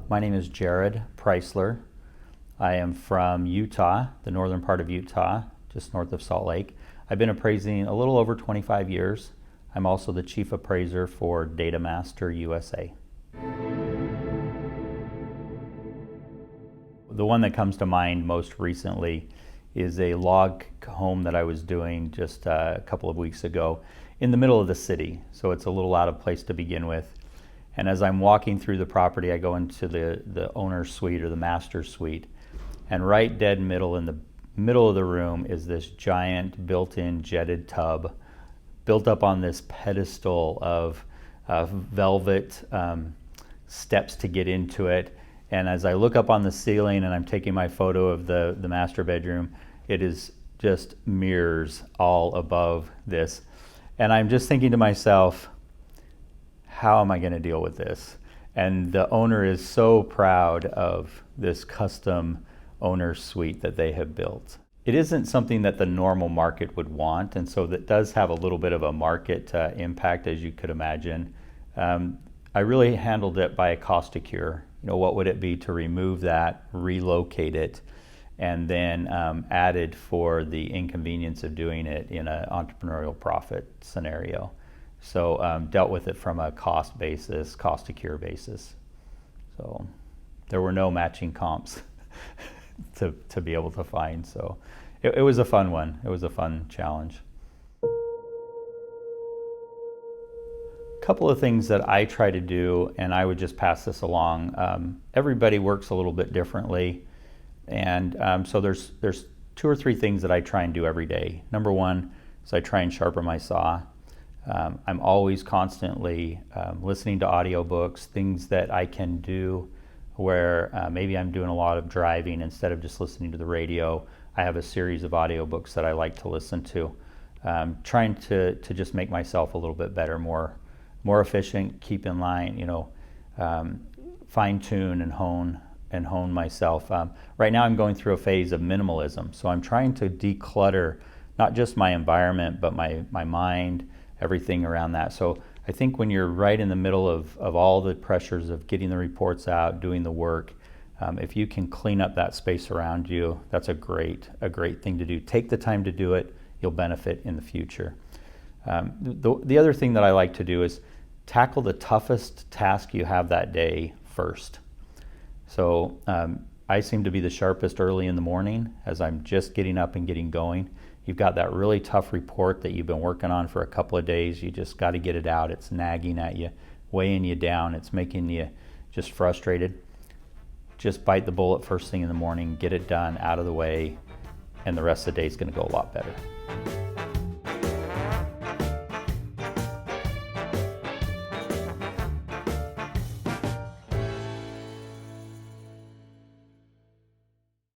My name is Jared Preisler. I am from Utah, the northern part of Utah, just north of Salt Lake. I've been appraising a little over 25 years. I'm also the chief appraiser for DataMasterUSA. The one that comes to mind most recently is a log home that I was doing just a couple of weeks ago in the middle of the city. So it's a little out of place to begin with. And as I'm walking through the property, I go into the owner's suite or the master's suite. And right dead middle in the middle of the room is this giant built-in jetted tub built up on this pedestal of velvet steps to get into it. And as I look up on the ceiling and I'm taking my photo of the master bedroom, it is just mirrors all above this. And I'm just thinking to myself, how am I going to deal with this? And the owner is so proud of this custom owner suite that they have built. It isn't something that the normal market would want, and so that does have a little bit of a market impact, as you could imagine. I really handled it by a cost to cure. You know, what would it be to remove that, relocate it, and then added for the inconvenience of doing it in an entrepreneurial profit scenario. So dealt with it from a cost basis, cost to cure basis. So there were no matching comps to be able to find. So it was a fun one. It was a fun challenge. A couple of things that I try to do, and I would just pass this along. Everybody works a little bit differently. And so there's 2 or 3 things that I try and do every day. Number one is I try and sharpen my saw. I'm always constantly listening to audiobooks, things that I can do where maybe I'm doing a lot of driving instead of just listening to the radio. I have a series of audiobooks that I like to listen to, trying to just make myself a little bit better, more efficient, keep in line, you know, fine tune and hone myself. Right now I'm going through a phase of minimalism, so I'm trying to declutter not just my environment but my mind, everything around that. So I think when you're right in the middle of all the pressures of getting the reports out, doing the work, if you can clean up that space around you, that's a great thing to do. Take the time to do it, you'll benefit in the future. The other thing that I like to do is tackle the toughest task you have that day first. So I seem to be the sharpest early in the morning as I'm just getting up and getting going. You've got that really tough report that you've been working on for a couple of days. You just got to get it out. It's nagging at you, weighing you down. It's making you just frustrated. Just bite the bullet first thing in the morning, get it done, out of the way, and the rest of the day is going to go a lot better.